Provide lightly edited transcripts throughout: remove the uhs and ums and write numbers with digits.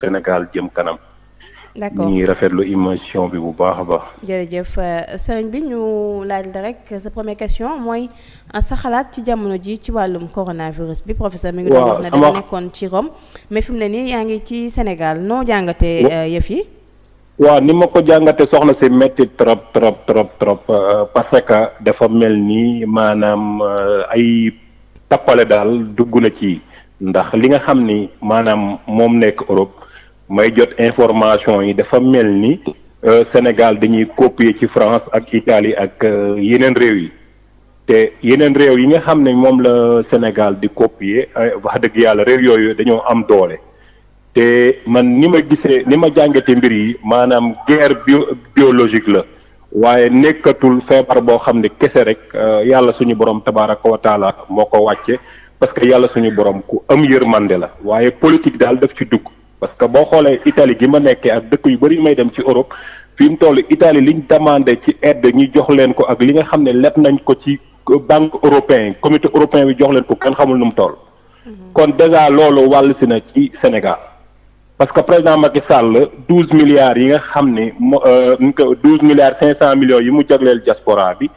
Sénégal jëm kanam. d'accord ñu ngi rafetlu émission bi bu baax a baax. jërëjëf sëriñ bi ñu laaj la rek sa première question mooy sa xalaat ci jamono ji ci wàllum coronavirus bi professeur mi ngi doon wax ne da nga nekkoon ci Rome mais fi mu ne nii yaa ngi ci Sénégal noo jàngatee yëf yi. waaw ni ma ko jàngate soxna si métti trop parce que dafa mel ni maanaam ay tappale daal dugg na ci ndax li nga xam ni maanaam moom nekk Europe may jot information yi dafa mel ni Sénégal dañuy copier ci France ak Italie ak yeneen réew yi te yeneen réew yi nga xam ne moom la Sénégal di copier wax dëgg yàlla réew yooyu dañoo am doole. te man ni ma gisee ni ma jàngate mbir yi maanaam guerre biologique la waaye nekkatul feebar boo xam ne kese rek yàlla suñu borom tabaaraka wa taala moo ko wàcce parce que yàlla suñu borom ku am yërmande la waaye politique daal daf ci dugg parce que boo xoolee Italie gi ma nekkee ak dëkk yu bëri may dem ci Europe fi mu toll Italie liñ demandé ci aide ñu jox leen ko ak li nga xam ne leb nañ ko ci banque européen comité européen bi jox leen ko kenn xamul nu mu toll. kon déjà loolu wàll si na ci Sénégal. parce que président Macky Sall 12 milliards yi nga xam ne 12 milliards 500 millions yi mu jagleel diaspora bi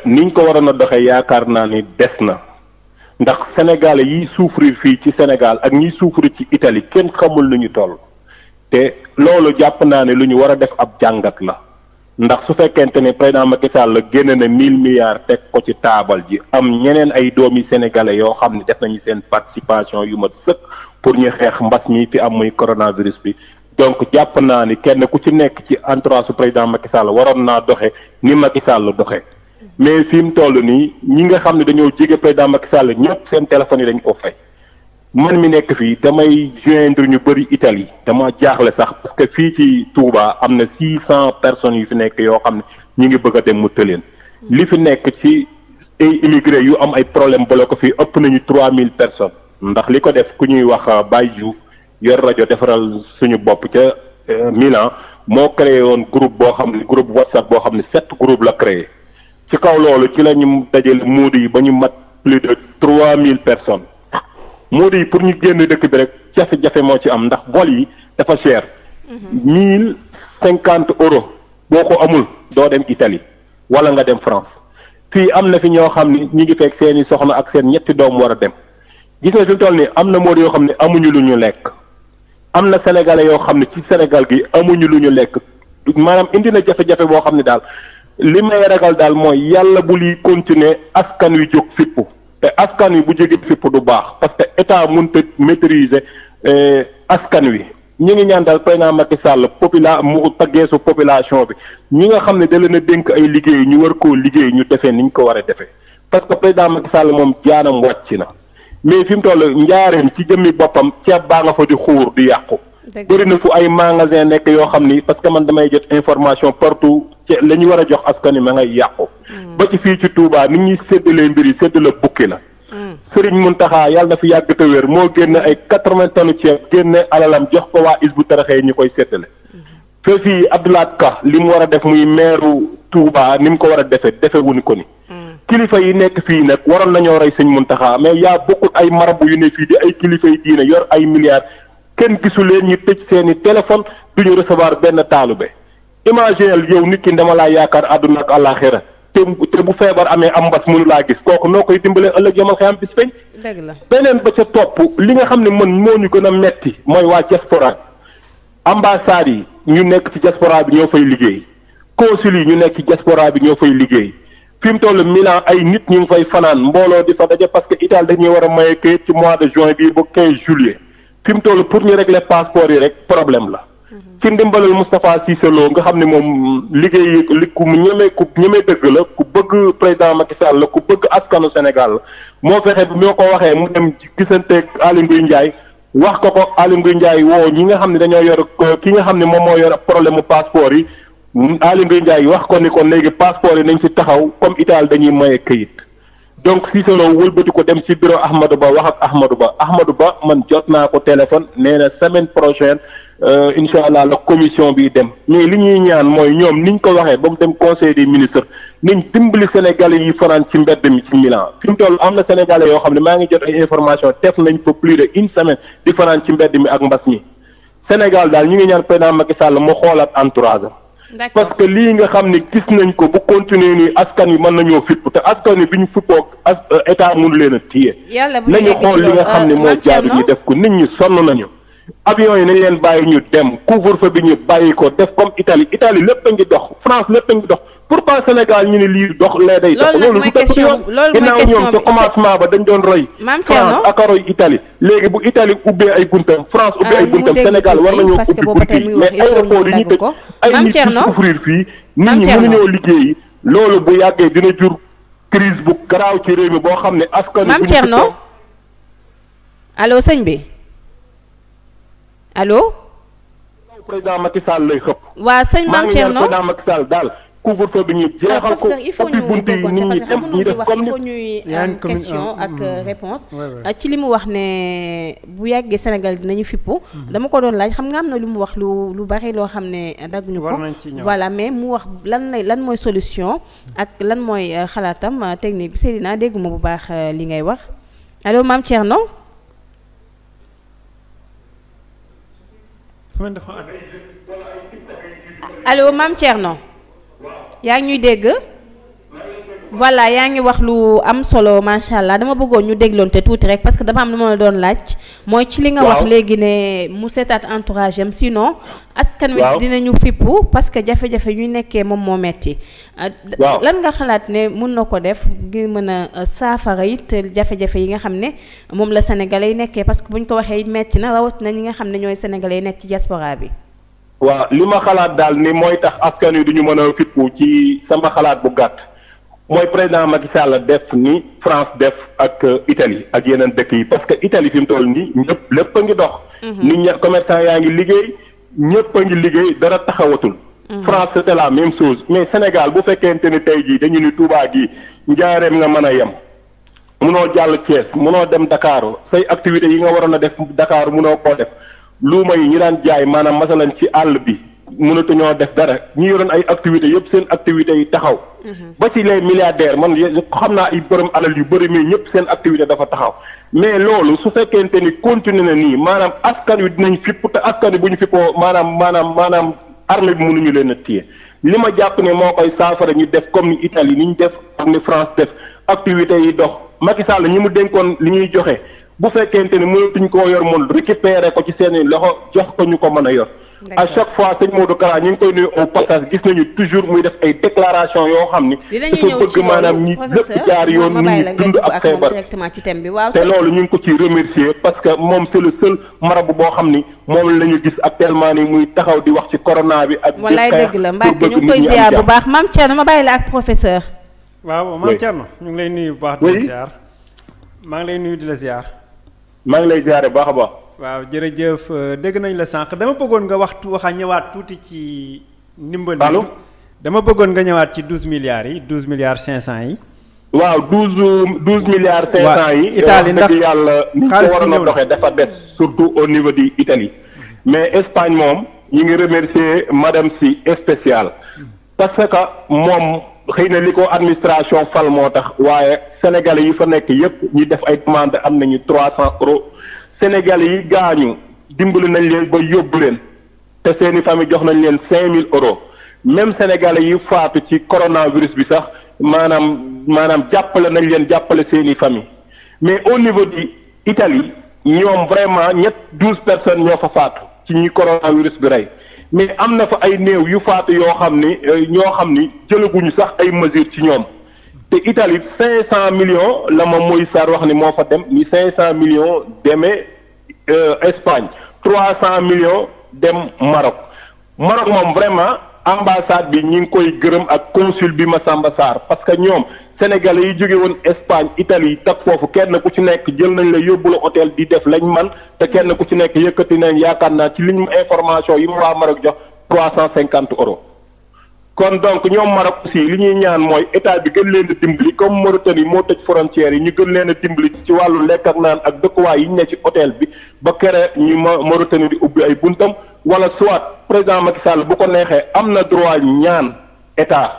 niñ ko waroon a doxee yaakaar naa ni des na ndax sénégalais yiy souffrir fii ci Sénégal ak ñiy souffrir ci Italie kenn xamul lu ñu toll te loolu jàpp naa ne lu ñu war a def ab jàngat la ndax su fekkente ne président Macky Sall génne na 1000 milliards teg ko ci taabal ji am ñeneen ay doomi sénégalais yoo xam ne def nañu seen participation yu mat sëkk. pour ñu xeex mbas mi fi am muy coronavirus bi donc jàpp naa ni kenn ku ci nekk ci entourage su président Macky Sall waroon naa doxe ni Macky Sall doxe mais fi mu toll nii ñi nga xam ne dañoo jege président Macky Sall ñëpp seen téléphone yi dañ ko fay man mi nekk fii damay joindre ñu bëri Italie dama jaaxle sax parce que fii ci Touba am na 600 personnes yu fi nekk yoo xam ne ñu ngi bëgg a dem mu tëleen li fi nekk ci ay immigré yu am ay problème bala ko fii ëpp nañu 3000 personnes. ndax li ko def ku ñuy wax Baye Diouf yor rajo defaral suñu bopp ca Milan moo créé woon groupe boo xam ne groupe WhatsApp boo xam ne 7 groupe la créé ci kaw loolu ci la ñu dajale muudi yi ba ñu mat plus de 3000 personnes muudi yi pour ñu génn dëkk bi rek jafe-jafe moo ci am ndax vol yi dafa cher. 1050 euros boo ko amul doo dem Italie wala nga dem France fii am na fi ñoo xam ne ñi ngi fekk seeni soxna ak seen ñetti doom war a dem. gis nga fi mu toll nii am na mood yoo xam ne amuñu lu ñu lekk am na sénégalais yoo xam ne ci Sénégal gi amuñu lu ñu lekk maanaam indi na jafe-jafe boo xam ne daal li may ragal daal mooy yàlla bu liy continuer askan wi jóg fippu te askan wi bu jógee fippu du baax parce que état mënut a maîtriser askan wi ñi ngi ñaan daal président Macky Sall mu taggeesu population bi ñi nga xam ne da leen a dénk ay liggéey ñu war koo liggéey ñu defee ni ñu ko war a defee parce que président Macky Sall moom jaanam wàcc na. mais fi mu toll njaareem ci jëmmi boppam ceeb baa nga fa di xuur di yàqu. bëri na fu ay magasin nekk yoo xam ni parce que man damay jot information partout ci la ñu war a jox askan wi ma ngay yàqu. ba ci fii ci Touba nit ñuy séddalee mbir yi séddale bukki la. Serigne Mountakha yàlla na fi yàgg te wér moo génne ay 80 tonnes ceeb génne alalam jox ko waa Hizbut Tarqiyyah ñu koy séddale. fe fii Abdoulaye Ka li mu war a def muy meeru Touba ni mu ko war a defee wuñu ko ni. kilifa yi nekk fii nag waroon nañoo rey sëñ Muntaxa mais yaa bokkul ay marabu yu ne fii di ay kilifa yi diine yor ay milliards kenn gisu leen ñu tëj seeni téléphone du ñu recevoir benn taalube imaginel yow nit ki dama laa yaakaar àdduna ak àllaaxira te bu feebar amee am mbas mënu laa gis kooku noo koy dimbalee ëllëg yamal xëy am bis feeñ. dëgg la beneen ba ca topp li nga xam ne man moo ñu gën a metti mooy waa diaspora ambassades yi ñu nekk ci diaspora bi ñoo fay liggéey consul yi ñu nekk ci diaspora bi ñoo fay liggéey. fi mu toll Milan ay nit ñu ngi fay fanaan mbooloo di fa daje parce que Italie dañuy war a maye kayit ci mois de juin bii ba 15 juillet fi mu toll pour ñu régler passeport yi rek problème la. ci ndimbalal Moustapha Cissé Lo nga xam ne moom liggéey li ku ñeme dëgg la ku bëgg président Macky Sall la ku bëgg askanu Sénégal la moo fexe bi moo ko waxee mu dem gisanteeg Aly Ngouille Ndiaye wax ko Aly Ngouille Ndiaye woo ñi nga xam ne dañoo yor ki nga xam ne moom moo yor problème mu passeport yi. Aly Ngouille Ndiaye wax ko ni kon léegi passeport yi nañ ci taxaw comme Italie dañuy maye këyit donc Cissé Lo wëlbati ko dem ci bureau Ahmadou Ba wax ak Ahmadou Ba man jot naa ko téléphone nee na semaine prochaine incha allah la commission bi dem mais li ñuy ñaan mooy ñoom niñ ko waxee ba mu dem conseil des ministres niñ dimbali sénégalais yi fanaan ci mbedd mi ci Milan fi mu toll am na sénégalais yoo xam ne maa ngi jot ay information def nañ fa plus de une semaine di fanaan ci mbedd mi ak mbas mi Sénégal daal ñu ngi ñaan président Macky Sall mu xoolaat entourage am. parce que lii nga xam ne gis nañ ko bu continuer nii askan wi mën nañoo fipp te askan wi bi ñu fippoo état mënu leen a téye. nañu xool li nga xam ne moo jaadu ñu def ko nit ñi sonn nañu. avion yi nañ leen bàyyi ñu dem couvre-feu bi ñu bàyyi ko def comme Italie lépp a ngi dox France lépp a ngi dox pourquoi Sénégal ñu ne lii dox lee day dox. loolu du dëkk yoon ginnaaw ñoom ca commencement ba dañ doon roy. France ak a roy Italie léegi bu Italie ubbee ay buntam France ubbee ay buntam Sénégal war nañoo ubbi bunti mais aéroport yi ñu tëj ay nit di souffrir fii nit ñi mënuñoo liggéeyi loolu bu yàggee dina jur crise bu garaaw ci réew mi boo xam ne askan Mame Thierno allo sëñ bi allo. président Macky Sall lay xëpp. waa sëñ Mame Thierno président Macky Sall daal couvre-feu bi ñu jeexal ko il faut ñu déggoonte parce que xam nga di wax il faut ñuy am question ak réponse ci li mu wax ne bu yàggee Sénégal dinañu fippu dama ko doon laaj xam nga am na lu mu wax lu bari loo xam ne dagguñu ko voilà mais mu wax lan mooy solution ak lan mooy xalaatam technique bi Seydina dégguma bu baax li ngay wax allo Mame Thierno. allo Mame Thierno yaa ngi ñuy dégg voilà yaa ngi wax lu am solo macha allah dama bëggoon ñu dégloonte tuuti rek parce que dafa am lu ma la doon laaj mooy ci li nga wax léegi ne mu seetaat entourage am sinon askan wi dinañu fippu parce que jafe-jafe ñu nekkee moom moo metti lan nga xalaat ne mun na ko def ngir mën a saafara it jafe-jafe yi nga xam ne moom la sénégalais yi nekkee parce que buñ ko waxee it metti na rawat na ñi nga xam ne ñooy sénégalais yi nekk ci diaspora bi. waaw li ma xalaat daal ni mooy tax askan wi duñu mën a fippu ci sama xalaat bu gàtt mooy président Macky Sall def ni France def ak Italie ak yeneen dëkk yi parce que Italie fi mu toll nii ñëpp lépp a ngi dox. nit ñi commerçant yaa ngi liggéey ñëpp a ngi liggéey dara taxawatul. France c'est la même chose mais Sénégal bu fekkente ni tey jii dañu ni Touba gi njaareem nga mën a yem munoo jàll Thiès munoo dem Dakar say activités yi nga waroon a def Dakar munoo koo def. luuma yi ñi daan jaay maanaam masalan ci àll bi mënatuñoo def dara ñi yoroon ay activités yëpp seen activités yi taxaw. ba ci les milliardaires man xam naa ay borom alal yu bëri mais ñëpp seen activité dafa taxaw mais loolu su fekkente ni continué na nii maanaam askan wi dinañ fipp te askan wi bu ñu fippoo maanaam armée bi mënuñu leen a téye li ma jàpp ne moo koy saafara ñu def comme ni Italie ni ñu def ak ni France def activités yi dox Macky Sall ñi mu dénkoon li ñuy joxe. bu fekkente ni mënatuñ koo yor moom récupérer ko ci seeni loxo jox ko ñu ko mën a yor. à chaque fois sëñ Modou Kara ñu ngi koy nuyu au passage gis nañu toujours muy def ay déclaration yoo xam ni. dinañu ñëw ci maanaam ñi lépp jaar yoon nit ñi dund ak feebar te loolu ñu ngi ko ci remercier parce que moom c'est le seul marabout boo xam ni moom la ñu gis actuellement ni muy taxaw di wax ci corona bi. ak wallaay dëgg la Mbacke ñu ngi koy ziar bu baax Mame Thierno ma bàyyi la ak professeur. waaw Mame Thierno ñu ngi lay nuyu bu baax di la ziar maa ngi lay nuyu di la ziar. maa ngi lay ziare baax a baax. waaw jërëjëf dégg nañ la sànq dama bëggoon nga ñëwaat tuuti ci ndimbal. allo dama bëggoon nga ñëwaat ci 12 milliards yi 12 milliards 500 yi. waaw 12 milliards 500 yi. Italie ndax yàlla ni ko waroon a doxee dafa des surtout au niveau de Italie. mais Espagne moom ñu ngi remercier madame Sy spécial. parce que moom. xëy na li ko administration fal moo tax waaye sénégalais yi fa nekk yépp ñi def ay demande am nañu 300 euros sénégalais yi gaañu dimbali nañ leen ba yóbbu leen te seeni famille jox nañ leen 5000 euros même sénégalais yi faatu ci coronavirus bi sax maanaam jàppale nañ leen jàppale seeni famille mais au niveau de Italie ñoom vraiment 12 personnes ñoo fa faatu ci ñi coronavirus bi rey mais am na fa ay néew yu faatu yoo xam ni jëlaguñu sax ay mesures ci ñoom te Italie 500 millions la ma Moïse Sarr wax ni moo fa dem ni 500 millions demee Espagne 300 millions dem Maroc moom vraiment ambassade bi ñi ngi koy gërëm ak consul bi Massamba Sarr parce que ñoom sénégalais yi jóge woon Espagne Italie tak foofu kenn ku ci nekk jël nañ la yóbbu la hôtel di def lañ man te kenn ku ci nekk yëkkati nañ yaakaar naa ci liñ information yi mu waa Maroc jox 350 euros kon donc ñoom Maroc aussi li ñuy ñaan mooy état bi gën leen a dimbali comme Mauritanie moo tëj frontières yi ñu gën leen a dimbali ci wàllu lekk ak naan ak dëkkuwaay yi ñu ne ci hôtel bi ba kere ñu Mauritanie di ubbi ay buntam wala soit président Macky Sall bu ko neexee am na droit ñaan état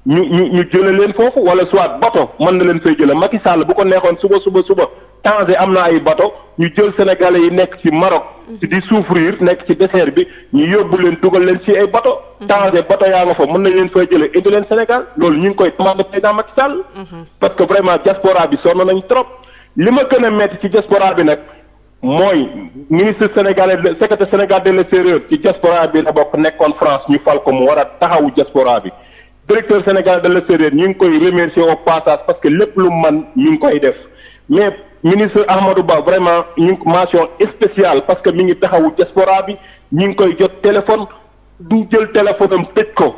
ñu jële leen foofu wala soit bato mën na leen fay jële Macky Sall bu ko neexoon suba Tanger am na ay bato ñu jël sénégalais yi nekk ci Maroc di souffrir nekk ci désert bi ñu yóbbu leen dugal leen ci ay bato Tanger bato yaa nga fa mën nañ leen fay jële indi leen Sénégal loolu ñu ngi koy demandé président Macky Sall parce que vraiment diaspora bi sonn nañ trop li ma gën a metti ci diaspora bi nag mooy ministre sénégalais secrétaire sénégal de l'extérieur ci diaspora bi la bokk nekkoon France ñu fal ko mu war a taxawu diaspora bi directeur sénégalais de l'extérieur ñu ngi koy remercier au passage parce que lépp lu man ñu ngi koy def mais ministre Ahmadou Ba vraiment ñu ngi mention spéciale parce que mi ngi taxawu diaspora bi ñu ngi koy jot téléphone du jël téléphone am tëj ko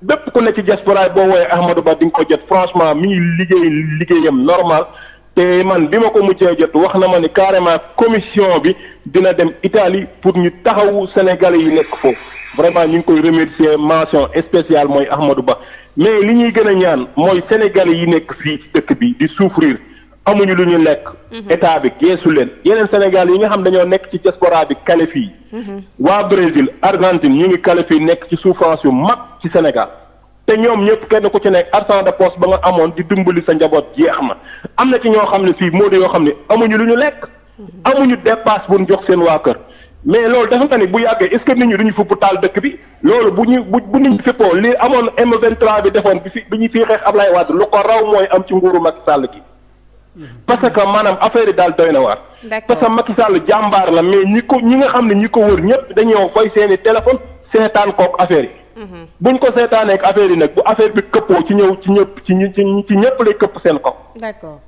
bépp ku ne ci diaspora boo woowee Ahmadou Ba di nga ko jot franchement mi ngi liggéeyam normal te man bi ma ko mujjee jot wax na ma ni carrément commission bi dina dem Italie pour ñu taxawu sénégalais yi nekk foofu vraiment ñu ngi koy remercier mention spéciale mooy Ahmadou Ba mais li ñuy gën a ñaan mooy sénégalais yi nekk fii ci dëkk bi di souffrir amuñu lu ñu lekk état bi geesu leen yeneen Sénégal yi nga xam dañoo nekk ci diaspora bi kale fii waa Brésil Argentine ñu ngi kale fii nekk ci souffrance yu mag ci Sénégal te ñoom ñëpp kenn ku ci nekk argent de poche ba nga amoon di dimbali sa njaboot jeex na am na ci ñoo xam ne fii moo di yoo xam ne amuñu lu ñu lekk amuñu dépasse bu ñu jox seen waa kër mais loolu dafa nga ni bu yàggee est-ce que nit ñi duñu fupp taal dëkk bi loolu bu nit ñi fippoo li amoon M23 bi defoon bi ñu fii xeex Ablaye Wade lu ko raw mooy am ci nguuru Macky Sall gi parce que maanaam affaire yi daal doy na waar parce que Macky Sall jàmbaar la mais ñi nga xam ne ñi ko wër ñëpp dañoo fay seeni téléphone seetaan kook affaire yi buñ ko seetaanee ak affaire yi nag bu affaire bi këppoo ci ñëpp lay këpp seen kaw. d'accord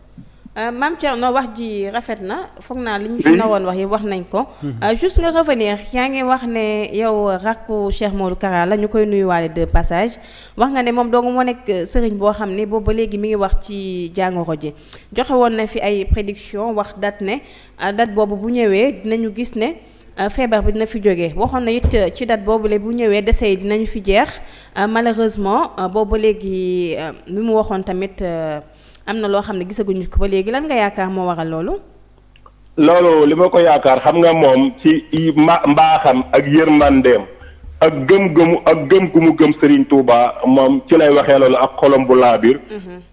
Mame Thierno wax ji rafet na foog naa li ñu fi nawoon wax yi wax nañ ko. juste nga revenir yaa ngi wax ne yow rakku Cheikh Modou Kara la ñu koy nuyuwaale de passage wax nga ne moom dong moo nekk sëriñ boo xam ne boobu ba léegi mi ngi wax ci jàngoro ji joxe woon na fi ay prédiction wax date ne date boobu bu ñëwee dinañu gis ne. feebar bi dina fi jógee waxoon na it ci date boobule bu ñëwee décès yi dinañu fi jeex malheureusement boobu léegi li mu waxoon tamit am na loo xam ne gisaguñu ko ba léegi lan nga yaakaar moo waral loolu. loolu li ma ko yaakaar xam nga moom ci mbaaxam ak yërmandeem ak gëm gu mu gëm Serigne Touba moom ci lay waxee loolu ak xolom bu laabir.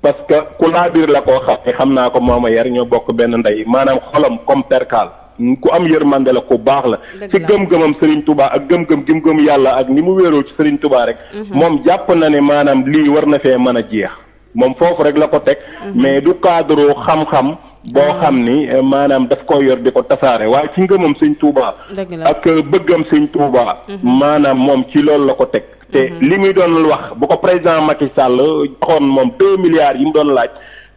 parce que ku laabir la koo xam naa ko moom a yar ñoo bokk benn ndey maanaam xolom comme perkaal. ku am yërmande la ku baax la ci gëm-gëmam Serigne Touba ak gëm-gëm gi mu gëm yàlla ak ni mu wéeroo ci Serigne Touba rek moom jàpp na ne maanaam lii war na fee mën a jeex moom foofu rek la ko teg mais du cadre xam-xam boo xam ni maanaam daf ko yor di ko tasaare waaye ci ngëmam Serigne Touba ak bëggam Serigne Touba maanaam moom ci loolu la ko teg te li muy doon wax bu ko président Macky Sall joxoon moom 2 milliards yi mu doon laaj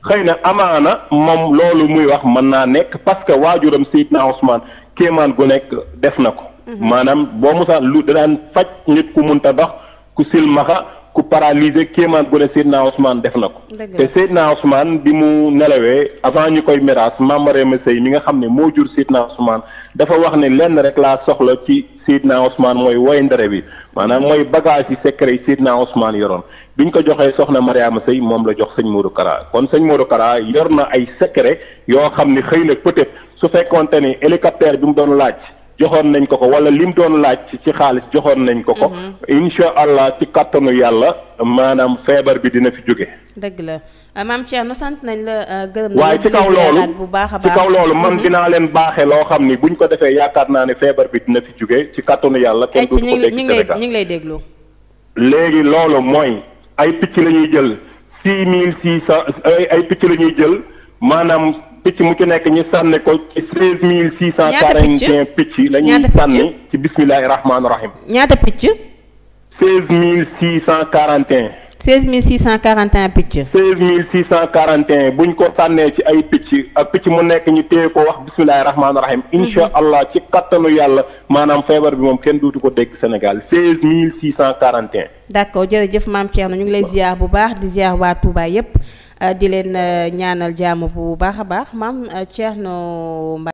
xëy na amaana moom loolu muy wax mën naa nekk parce que waajuram Seydina Ousmane kéemaan gu nekk def na ko maanaam boo musa lu daan faj nit ku munta dox ku silmaxa ku paralysé kéemaan gu ne Seydina Ousmane def na ko te Seydina Ousmane bi mu nelawee avant ñu koy miraas Mame Réma Sey mi nga xam ne moo jur Seydina Ousmane dafa wax ne lenn rek laa soxla ci Seydina Ousmane mooy woy ndere bi maanaam mooy bagage yi secret yi Seydina Ousmane yoroon biñ ko joxee soxna Mariama Sey moom la jox sëñ Modou Kara kon sëñ Modou Kara yor na ay secret yoo xam ni xëy na peut-être su fekkoonte ni hélicoptère bi mu doon laaj joxoon nañ ko wala lim doon laaj ci xaalis joxoon nañ ko incha allah ci kattanu yàlla maanaam feebar bi dina fi jóge. dëgg la Mame Thierno sant nañ la gërëm nañ waaye ci kaw loolu bu baax a baax ci kaw loolu man dinaa leen baaxee loo xam ni buñ ko defee yaakaar naa ne feebar bi dina fi jóge ci kattanu yàlla. kenn du ko dégg Sénégal ñu ngi lay déglu. léegi loolu mooy. ay picc la ñuy jël 6600 ay picc la ñuy jël maanaam picc mu ci nekk ñu sànni ko ci 16641 picc la ñuy sànni ci bismillahi rahmaani rahim. ñaata picc. 16641. 16641 picc. 16641 buñ ko sànnee ci ay picc ak picc mu nekk ñu téye ko wax bismillahi rahmaani rahim. incha allah ci kattanu yàlla maanaam feebar bi moom kenn duutu ko dégg Sénégal 16641. d'accord jërëjëf Mame Thierno ñu ngi lay ziar bu baax di ziar waa Touba yépp di leen ñaanal jàmm bu baax a baax Mame Thierno Mbaye